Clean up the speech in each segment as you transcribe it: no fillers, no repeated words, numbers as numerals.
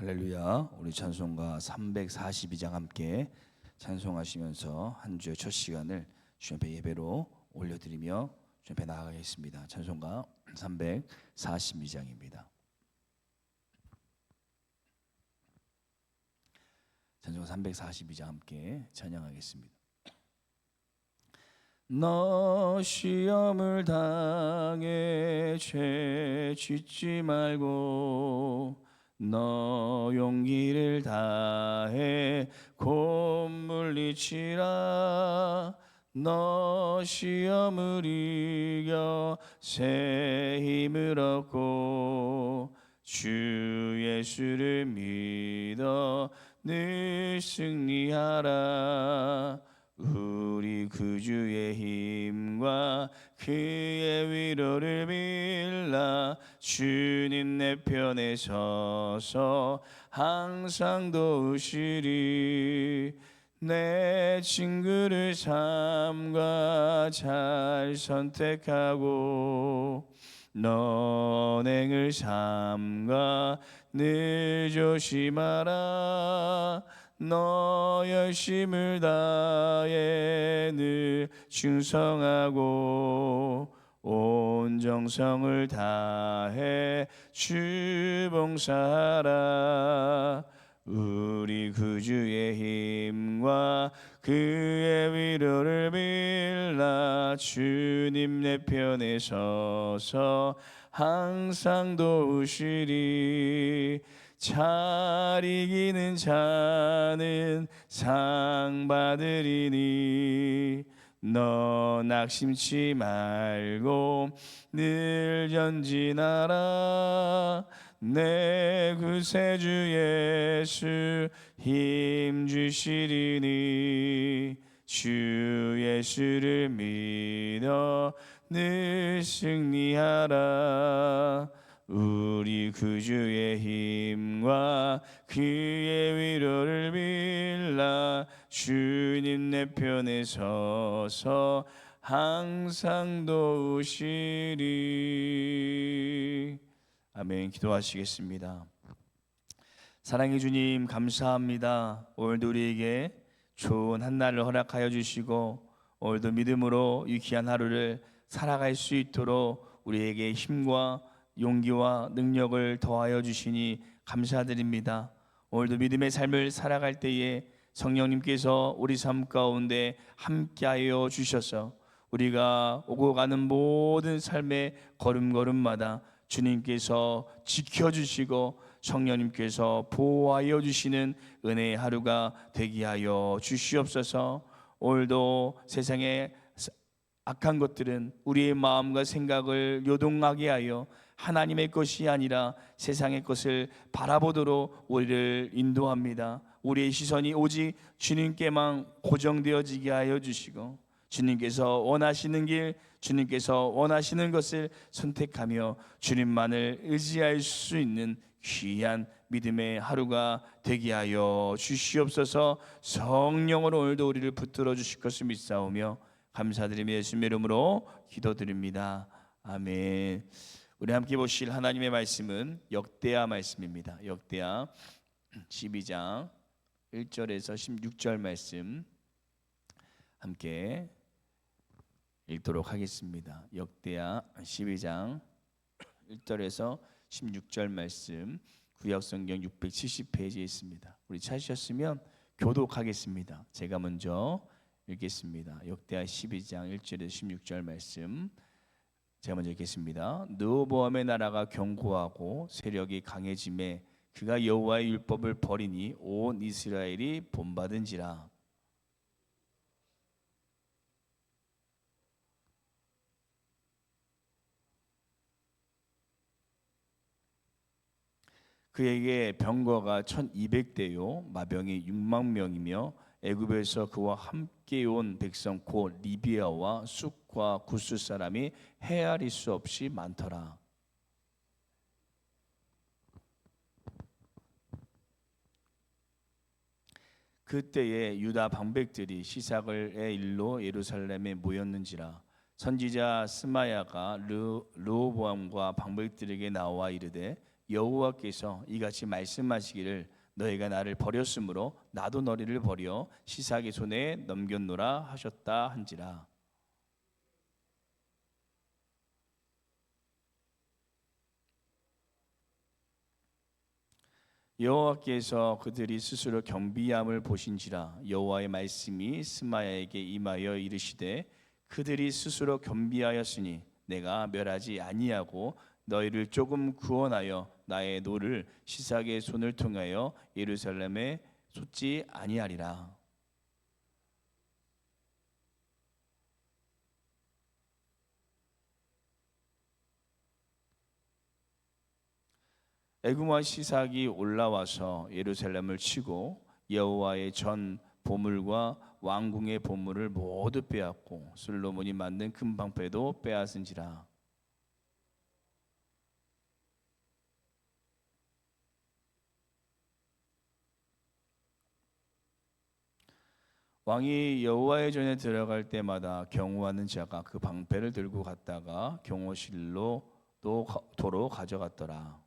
할렐루야. 우리 찬송가 342장 함께 찬송하시면서 한 주의 첫 시간을 주님 앞에 예배로 올려드리며 주님 앞에 나아가겠습니다. 찬송가 342장입니다. 찬송가 342장 함께 찬양하겠습니다. 너 시험을 당해 죄 짓지 말고 너 용기를 다해 곧 물리치라. 너 시험을 이겨 새 힘을 얻고 주 예수를 믿어 늘 승리하라. 우리 구주의 힘과 그의 위로를 빌라. 주님 내 편에 서서 항상 도우시리. 내 친구를 삼가 잘 선택하고 너행을 삼가 늘 조심하라. 너 열심을 다해 늘 충성하고 온 정성을 다해 주 봉사하라. 우리 구주의 힘과 그의 위로를 빌라. 주님 내 편에 서서 항상 도우시리. 잘 이기는 자는 상 받으리니 너 낙심치 말고 늘 전진하라. 내 구세주 예수 힘 주시리니 주 예수를 믿어 늘 승리하라. 우리 구주의 힘과 그의 위로를 빌라. 주님 내 편에 서서 항상 도우시리. 아멘. 기도하시겠습니다. 사랑의 주님 감사합니다. 오늘도 우리에게 좋은 한날을 허락하여 주시고 오늘도 믿음으로 이 귀한 하루를 살아갈 수 있도록 우리에게 힘과 용기와 능력을 더하여 주시니 감사드립니다. 오늘도 믿음의 삶을 살아갈 때에 성령님께서 우리 삶 가운데 함께하여 주셔서 우리가 오고 가는 모든 삶의 걸음걸음마다 주님께서 지켜주시고 성령님께서 보호하여 주시는 은혜의 하루가 되게 하여 주시옵소서. 오늘도 세상의 악한 것들은 우리의 마음과 생각을 요동하게 하여 하나님의 것이 아니라 세상의 것을 바라보도록 우리를 인도합니다. 우리의 시선이 오직 주님께만 고정되어지게 하여 주시고 주님께서 원하시는 길, 주님께서 원하시는 것을 선택하며 주님만을 의지할 수 있는 귀한 믿음의 하루가 되게 하여 주시옵소서. 성령으로 오늘도 우리를 붙들어 주실 것을 믿사오며 감사드리며 예수님의 이름으로 기도드립니다. 아멘. 우리 함께 보실 하나님의 말씀은 역대하 말씀입니다. 역대하 12장 1절에서 16절 말씀 함께 읽도록 하겠습니다. 역대하 12장 1절에서 16절 말씀 구약성경 670페이지에 있습니다. 우리 찾으셨으면 교독하겠습니다. 제가 먼저 읽겠습니다. 역대하 12장 1절에서 16절 말씀 제가 먼저 읽겠습니다. 르호보암의 나라가 견고하고 세력이 강해짐에 그가 여호와의 율법을 버리니 온 이스라엘이 본받은지라. 그에게 병거가 1200대요 마병이 6만 명이며 애굽에서 그와 함께 온 백성 곧 리비아와 쑥과 구스 사람이 헤아릴 수 없이 많더라. 그때에 유다 방백들이 시삭의 일로 예루살렘에 모였는지라. 선지자 스마야가 르호보암과 방백들에게 나와 이르되 여호와께서 이같이 말씀하시기를 너희가 나를 버렸으므로 나도 너희를 버려 시삭의 손에 넘겼노라 하셨다 한지라. 여호와께서 그들이 스스로 경비함을 보신지라. 여호와의 말씀이 스마야에게 임하여 이르시되 그들이 스스로 겸비하였으니 내가 멸하지 아니하고 너희를 조금 구원하여 나의 노를 시삭의 손을 통하여 예루살렘에 쏟지 아니하리라. 에구마 시삭이 올라와서 예루살렘을 치고 여호와의 전 보물과 왕궁의 보물을 모두 빼앗고 솔로몬이 만든 금 방패도 빼앗은지라. 왕이 여호와의 전에 들어갈 때마다 경호하는 자가 그 방패를 들고 갔다가 경호실로 도로 가져갔더라.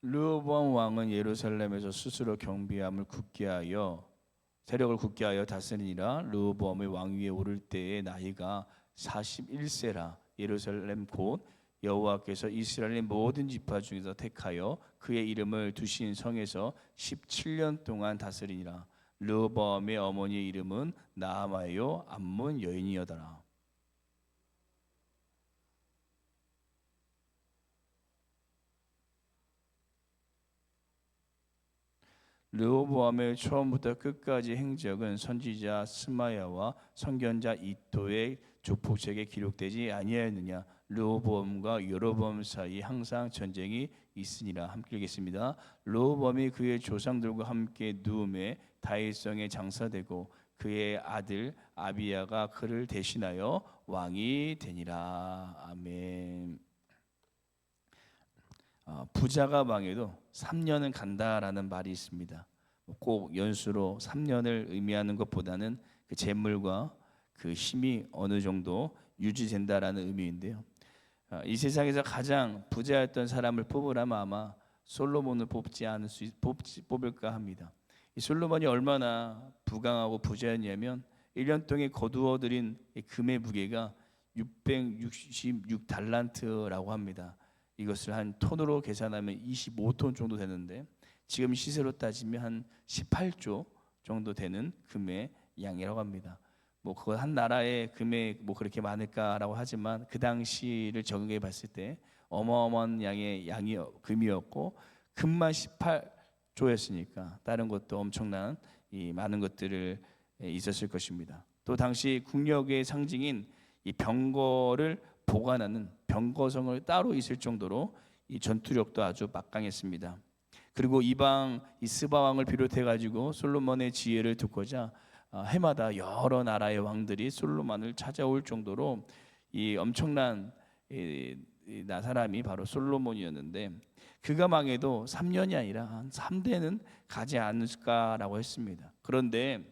르호보암 왕은 예루살렘에서 스스로 경비함을 굳게 하여 세력을 굳게 하여 다스리니라. 르호보암의 왕위에 오를 때의 나이가 41세라. 예루살렘 곧 여호와께서 이스라엘의 모든 지파 중에서 택하여 그의 이름을 두신 성에서 17년 동안 다스리니라. 르호보암의 어머니의 이름은 나아마요 암몬 여인이었더라. 르호보암의 처음부터 끝까지 행적은 선지자 스마야와 선견자 이도의 조폭책에 기록되지 아니하였느냐. 르호보암과 여로보암 사이 항상 전쟁이 있으니라. 함께 읽겠습니다. 르호보암이 그의 조상들과 함께 누움에 다윗성에 장사되고 그의 아들 아비야가 그를 대신하여 왕이 되니라. 아멘. 부자가 망해도 3년은 간다라는 말이 있습니다. 꼭 연수로 3년을 의미하는 것보다는 그 재물과 그 힘이 어느 정도 유지된다라는 의미인데요. 이 세상에서 가장 부자였던 사람을 뽑으라면 아마 솔로몬을 뽑을까 합니다. 이 솔로몬이 얼마나 부강하고 부자였냐면 1년 동안 거두어들인 금의 무게가 666달란트라고 합니다. 이것을 한 톤으로 계산하면 25톤 정도 되는데 지금 시세로 따지면 한 18조 정도 되는 금의 양이라고 합니다. 뭐 그거 한 나라의 금액 뭐 그렇게 많을까라고 하지만 그 당시를 적응해 봤을 때 어마어마한 양의 금이었고 금만 18조였으니까 다른 것도 엄청난 이 많은 것들을 있었을 것입니다. 또 당시 국력의 상징인 이 병거를 보관하는 병거성을 따로 있을 정도로 이 전투력도 아주 막강했습니다. 그리고 이방 이 스바 왕을 비롯해 가지고 솔로몬의 지혜를 듣고자 해마다 여러 나라의 왕들이 솔로몬을 찾아올 정도로 이 엄청난 나 사람이 바로 솔로몬이었는데 그가 망해도 3년이 아니라 한 3대는 가지 않을까라고 했습니다. 그런데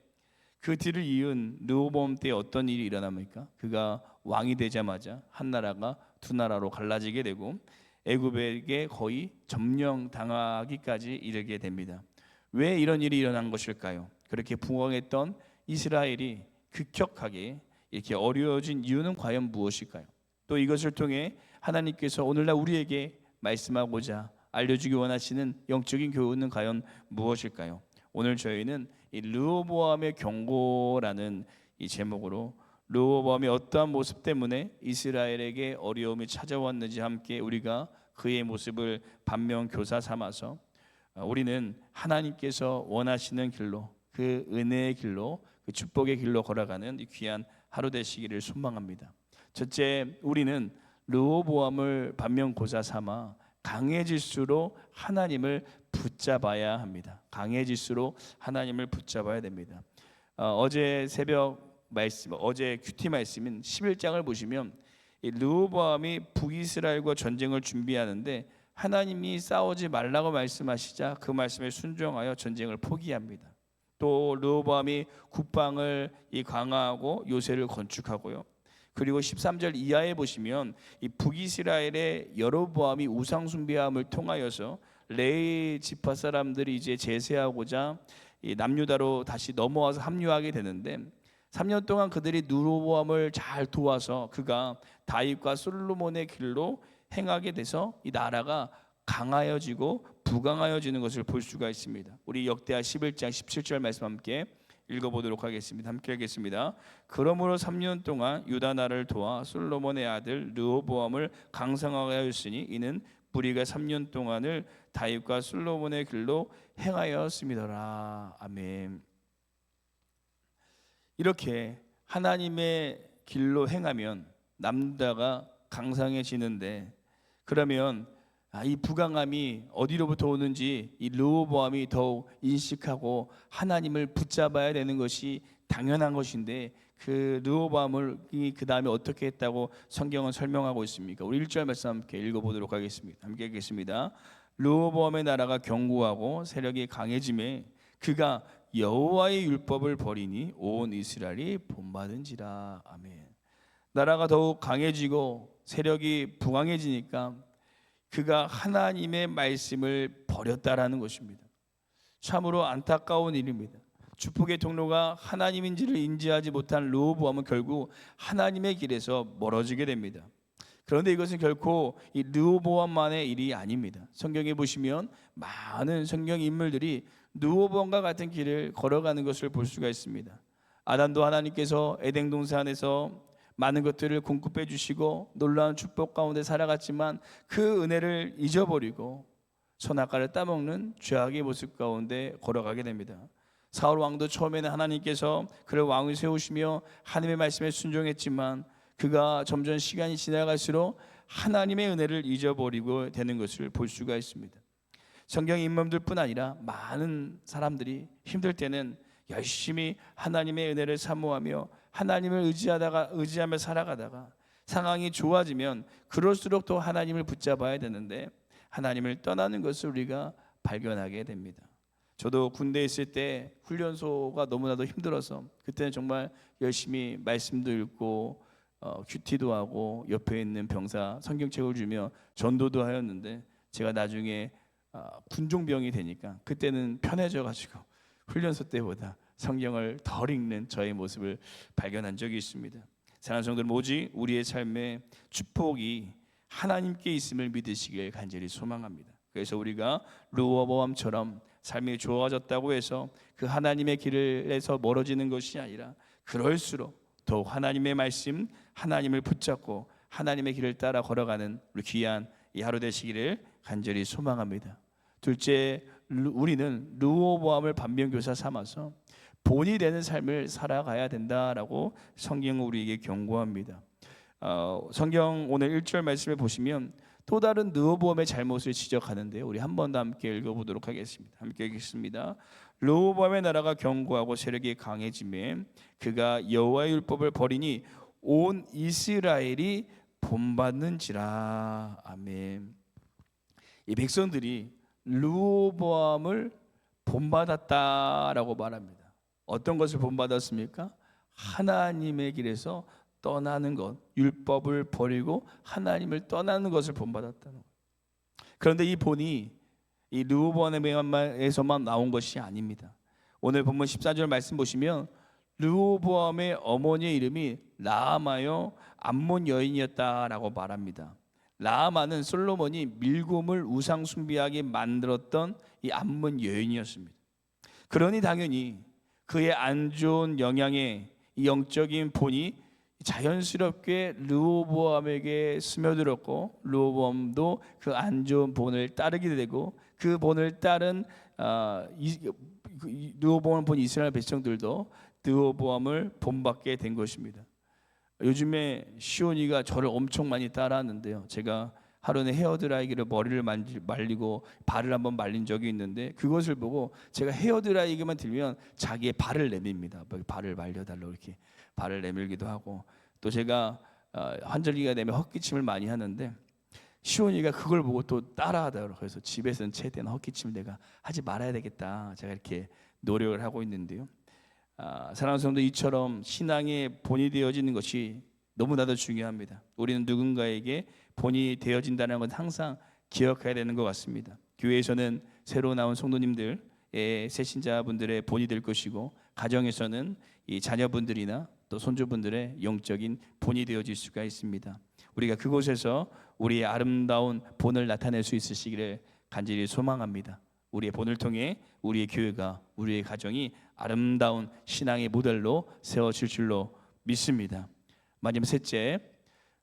그 뒤를 이은 르호보암 때 어떤 일이 일어납니까? 그가 왕이 되자마자 한 나라가 두 나라로 갈라지게 되고 애굽에게 거의 점령당하기까지 이르게 됩니다. 왜 이런 일이 일어난 것일까요? 그렇게 부강했던 이스라엘이 급격하게 이렇게 어려워진 이유는 과연 무엇일까요? 또 이것을 통해 하나님께서 오늘날 우리에게 말씀하고자 알려주기 원하시는 영적인 교훈은 과연 무엇일까요? 오늘 저희는 이 르호보암의 경고라는 이 제목으로 르호보암의 어떠한 모습 때문에 이스라엘에게 어려움이 찾아왔는지 함께 우리가 그의 모습을 반면 교사 삼아서 우리는 하나님께서 원하시는 길로 그 은혜의 길로 그 축복의 길로 걸어가는 이 귀한 하루 되시기를 소망합니다. 첫째, 우리는 르호보암을 반면 교사 삼아 강해질수록 하나님을 붙잡아야 합니다. 강해질수록 하나님을 붙잡아야 됩니다. 어제 새벽 말씀, 어제 큐티 말씀인 11장을 보시면 르호보암이 북이스라엘과 전쟁을 준비하는데 하나님이 싸우지 말라고 말씀하시자 그 말씀에 순종하여 전쟁을 포기합니다. 또 르호보암이 국방을 강화하고 요새를 건축하고요. 그리고 13절 이하에 보시면 이 북이스라엘의 여로보암이 우상 숭배함을 통하여서 레위 지파 사람들이 이제 제세하고자 이 남유다로 다시 넘어와서 합류하게 되는데 3년 동안 그들이 르호보암을 잘 도와서 그가 다윗과 솔로몬의 길로 행하게 돼서 이 나라가 강하여지고 부강하여지는 것을 볼 수가 있습니다. 우리 역대하 11장 17절 말씀 함께 읽어보도록 하겠습니다. 함께 하겠습니다. 그러므로 3년 동안 유다 나라를 도와 솔로몬의 아들 르호보암을 강성하게 하였으니 이는 무리가 3년 동안을 다윗과 솔로몬의 길로 행하였음이더라. 아멘. 이렇게 하나님의 길로 행하면 남유다가 강성해지는데, 그러면 이 부강함이 어디로부터 오는지 이 르호보암이 더욱 인식하고 하나님을 붙잡아야 되는 것이 당연한 것인데, 그 르호보암을 그 다음에 어떻게 했다고 성경은 설명하고 있습니까? 우리 1절 말씀 함께 읽어보도록 하겠습니다. 함께 읽겠습니다. 르호보암의 나라가 견고하고 세력이 강해짐에 그가 여호와의 율법을 버리니 온 이스라엘이 본받은지라. 아멘. 나라가 더욱 강해지고 세력이 부강해지니까 그가 하나님의 말씀을 버렸다라는 것입니다. 참으로 안타까운 일입니다. 축복의 통로가 하나님인지를 인지하지 못한 르호보암은 결국 하나님의 길에서 멀어지게 됩니다. 그런데 이것은 결코 이 르호보암만의 일이 아닙니다. 성경에 보시면 많은 성경 인물들이 르호보암과 같은 길을 걸어가는 것을 볼 수가 있습니다. 아담도 하나님께서 에덴 동산에서 많은 것들을 공급해 주시고 놀라운 축복 가운데 살아갔지만 그 은혜를 잊어버리고 선악과를 따먹는 죄악의 모습 가운데 걸어가게 됩니다. 사울 왕도 처음에는 하나님께서 그를 왕을 세우시며 하나님의 말씀에 순종했지만 그가 점점 시간이 지나갈수록 하나님의 은혜를 잊어버리고 되는 것을 볼 수가 있습니다. 성경 인물들뿐 아니라 많은 사람들이 힘들 때는 열심히 하나님의 은혜를 사모하며 하나님을 의지하며 살아가다가 상황이 좋아지면 그럴수록 더 하나님을 붙잡아야 되는데 하나님을 떠나는 것을 우리가 발견하게 됩니다. 저도 군대에 있을 때 훈련소가 너무나도 힘들어서 그때는 정말 열심히 말씀도 읽고 큐티도 하고 옆에 있는 병사 성경책을 주며 전도도 하였는데, 제가 나중에 군종병이 되니까 그때는 편해져 가지고 훈련소 때보다 성경을 덜 읽는 저의 모습을 발견한 적이 있습니다. 사랑하는 성도들, 오직 우리의 삶에 축복이 하나님께 있음을 믿으시길 간절히 소망합니다. 그래서 우리가 르호보암처럼 삶이 좋아졌다고 해서 그 하나님의 길에서 멀어지는 것이 아니라 그럴수록 더욱 하나님의 말씀, 하나님을 붙잡고 하나님의 길을 따라 걸어가는 우리 귀한 이 하루 되시기를 간절히 소망합니다. 둘째, 우리는 르호보암을 반면교사 삼아서 본이 되는 삶을 살아가야 된다라고 성경은 우리에게 경고합니다. 성경 오늘 1절 말씀에 보시면 또 다른 르호보암의 잘못을 지적하는데요. 우리 한 번 더 함께 읽어보도록 하겠습니다. 함께 읽겠습니다. 르호보암의 나라가 견고하고 세력이 강해짐에 그가 여호와의 율법을 버리니 온 이스라엘이 본받는지라. 아멘. 이 백성들이 르호보암을 본받았다라고 말합니다. 어떤 것을 본받았습니까? 하나님의 길에서 떠나는 것, 율법을 버리고 하나님을 떠나는 것을 본받았다는 것. 그런데 이 본이 이 르호보암에서만 나온 것이 아닙니다. 오늘 본문 14절 말씀 보시면 르호보암의 어머니의 이름이 라하마요 암몬 여인이었다라고 말합니다. 라하마는 솔로몬이 밀곰을 우상 숭배하게 만들었던 이 암몬 여인이었습니다. 그러니 당연히 그의 안 좋은 영향에 이 영적인 본이 자연스럽게 르호보암에게 스며들었고, 르호보암도 그 안 좋은 본을 따르게 되고, 그 본을 따른 르호보암을 본 이스라엘 백성들도 르호보암을 본받게 된 것입니다. 요즘에 시온이가 저를 엄청 많이 따라하는데요. 제가 하루는 헤어드라이기를 머리를 말리고 발을 한번 말린 적이 있는데, 그것을 보고 제가 헤어드라이기만 들면 자기의 발을 내밉니다. 발을 말려달라고 이렇게 발을 내밀기도 하고, 또 제가 환절기가 되면 헛기침을 많이 하는데 시온이가 그걸 보고 또 따라하더라고요. 그래서 집에서는 최대한 헛기침을 내가 하지 말아야 되겠다, 제가 이렇게 노력을 하고 있는데요. 사랑하는 성도, 이처럼 신앙의 본이 되어지는 것이 너무나도 중요합니다. 우리는 누군가에게 본이 되어진다는 건 항상 기억해야 되는 것 같습니다. 교회에서는 새로 나온 성도님들의 새신자분들의 본이 될 것이고, 가정에서는 이 자녀분들이나 또 손주분들의 영적인 본이 되어질 수가 있습니다. 우리가 그곳에서 우리의 아름다운 본을 나타낼 수 있으시기를 간절히 소망합니다. 우리의 본을 통해 우리의 교회가, 우리의 가정이 아름다운 신앙의 모델로 세워질 줄로 믿습니다. 마지막 셋째,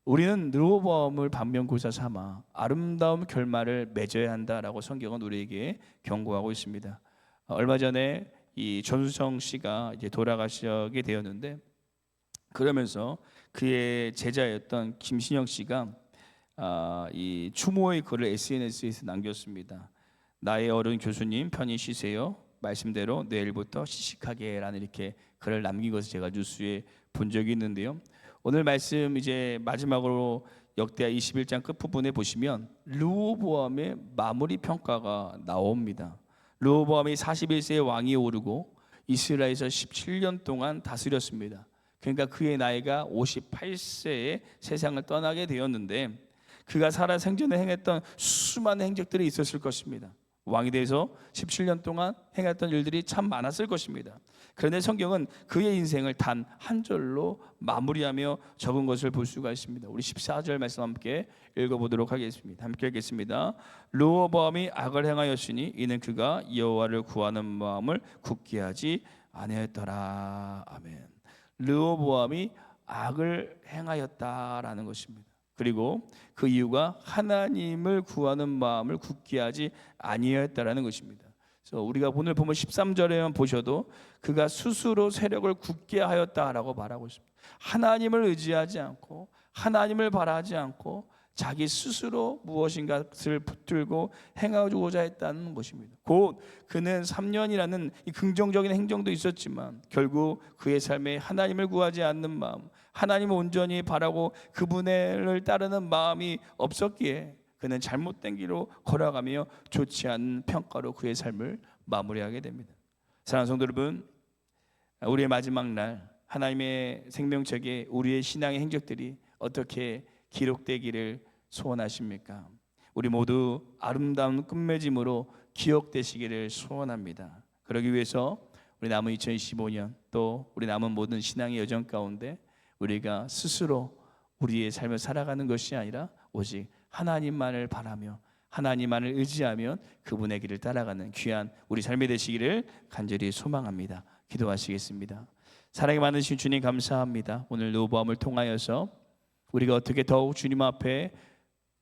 우리는 르호보암을 반면교사 삼아 아름다운 결말을 맺어야 한다라고 성경은 우리에게 경고하고 있습니다. 얼마 전에 이 전수성 씨가 이제 돌아가시게 되었는데, 그러면서 그의 제자였던 김신영 씨가 이 추모의 글을 SNS에서 남겼습니다. 나의 어른 교수님 편히 쉬세요. 말씀대로 내일부터 시식하게라는 이렇게 글을 남긴 것을 제가 뉴스에 본 적이 있는데요. 오늘 말씀 이제 마지막으로 역대하 21장 끝부분에 보시면 르호보암의 마무리 평가가 나옵니다. 르호보암이 41세의 왕이 오르고 이스라엘에서 17년 동안 다스렸습니다. 그러니까 그의 나이가 58세에 세상을 떠나게 되었는데, 그가 살아 생전에 행했던 수많은 행적들이 있었을 것입니다. 왕이 돼서 17년 동안 행했던 일들이 참 많았을 것입니다. 그런데 성경은 그의 인생을 단 한 절로 마무리하며 적은 것을 볼 수가 있습니다. 우리 14절 말씀 함께 읽어보도록 하겠습니다. 함께 읽겠습니다. 르호보암이 악을 행하였으니 이는 그가 여호와를 구하는 마음을 굳게 하지 아니하였더라. 아멘. 르호보암이 악을 행하였다라는 것입니다. 그리고 그 이유가 하나님을 구하는 마음을 굳게 하지 아니하였다라는 것입니다. 그래서 우리가 오늘 보면 13절에만 보셔도 그가 스스로 세력을 굳게 하였다라고 말하고 있습니다. 하나님을 의지하지 않고 하나님을 바라지 않고 자기 스스로 무엇인가를 붙들고 행하고자 했다는 것입니다. 곧 그는 3년이라는 이 긍정적인 행정도 있었지만 결국 그의 삶에 하나님을 구하지 않는 마음, 하나님을 온전히 바라고 그분을 따르는 마음이 없었기에 그는 잘못된 길로 걸어가며 좋지 않은 평가로 그의 삶을 마무리하게 됩니다. 사랑하는 성도 여러분, 우리의 마지막 날 하나님의 생명책에 우리의 신앙의 행적들이 어떻게 기록되기를 소원하십니까? 우리 모두 아름다운 끝맺음으로 기억되시기를 소원합니다. 그러기 위해서 우리 남은 2025년 또 우리 남은 모든 신앙의 여정 가운데 우리가 스스로 우리의 삶을 살아가는 것이 아니라 오직 하나님만을 바라며 하나님만을 의지하며 그분의 길을 따라가는 귀한 우리 삶이 되시기를 간절히 소망합니다. 기도하시겠습니다. 사랑이 많으신 주님 감사합니다. 오늘 르호보암을 통하여서 우리가 어떻게 더욱 주님 앞에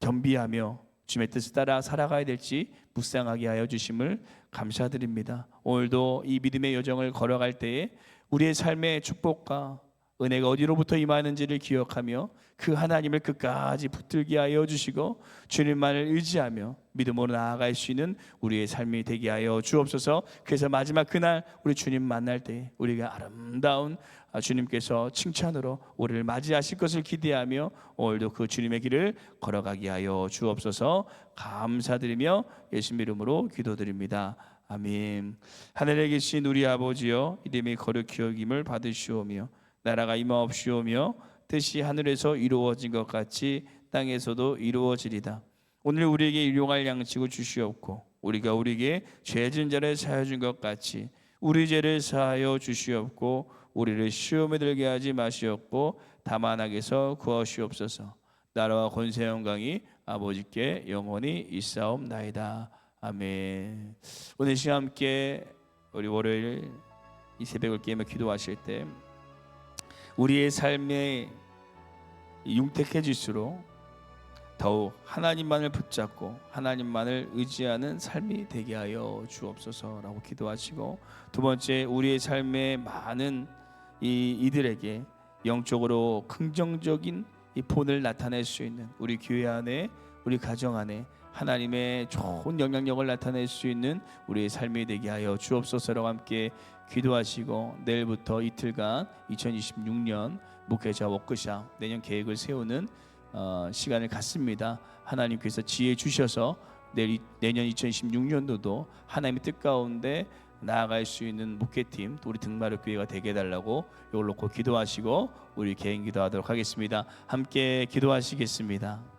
겸비하며 주님의 뜻을 따라 살아가야 될지 묵상하게 하여 주심을 감사드립니다. 오늘도 이 믿음의 여정을 걸어갈 때에 우리의 삶의 축복과 은혜가 어디로부터 임하는지를 기억하며 그 하나님을 끝까지 붙들게 하여 주시고 주님만을 의지하며 믿음으로 나아갈 수 있는 우리의 삶이 되게 하여 주옵소서. 그래서 마지막 그날 우리 주님 만날 때 우리가 아름다운 주님께서 칭찬으로 우리를 맞이하실 것을 기대하며 오늘도 그 주님의 길을 걸어가게 하여 주옵소서. 감사드리며 예수님 이름으로 기도드립니다. 아멘. 하늘에 계신 우리 아버지여, 이름이 거룩히 여김을 받으시오며 나라가 임하옵시오며 뜻이 하늘에서 이루어진 것 같이 땅에서도 이루어지리다. 오늘 우리에게 일용할 양식을 주시옵고 우리가 우리에게 죄 지은 자를 사하여 준 것 같이 우리 죄를 사하여 주시옵고 우리를 시험에 들게 하지 마시옵고 다만 악에서 구하시옵소서. 나라와 권세 영광이 아버지께 영원히 있사옵나이다. 아멘. 오늘 시간 함께 우리 월요일 이 새벽을 깨며 기도하실 때 우리의 삶에 융택해질수록 더욱 하나님만을 붙잡고 하나님만을 의지하는 삶이 되게 하여 주옵소서라고 기도하시고, 두 번째, 우리의 삶에 많은 이들에게 영적으로 긍정적인 이 본을 나타낼 수 있는 우리 교회 안에, 우리 가정 안에 하나님의 좋은 영향력을 나타낼 수 있는 우리의 삶이 되게 하여 주옵소서라고 함께 기도하시고, 내일부터 이틀간 2026년 목회자 워크샵 내년 계획을 세우는 시간을 갖습니다. 하나님께서 지혜 주셔서 내년 2026년도도 하나님의 뜻 가운데 나아갈 수 있는 목회팀, 또 우리 등마루 교회가 되게 해달라고 이걸 놓고 기도하시고 우리 개인 기도하도록 하겠습니다. 함께 기도하시겠습니다.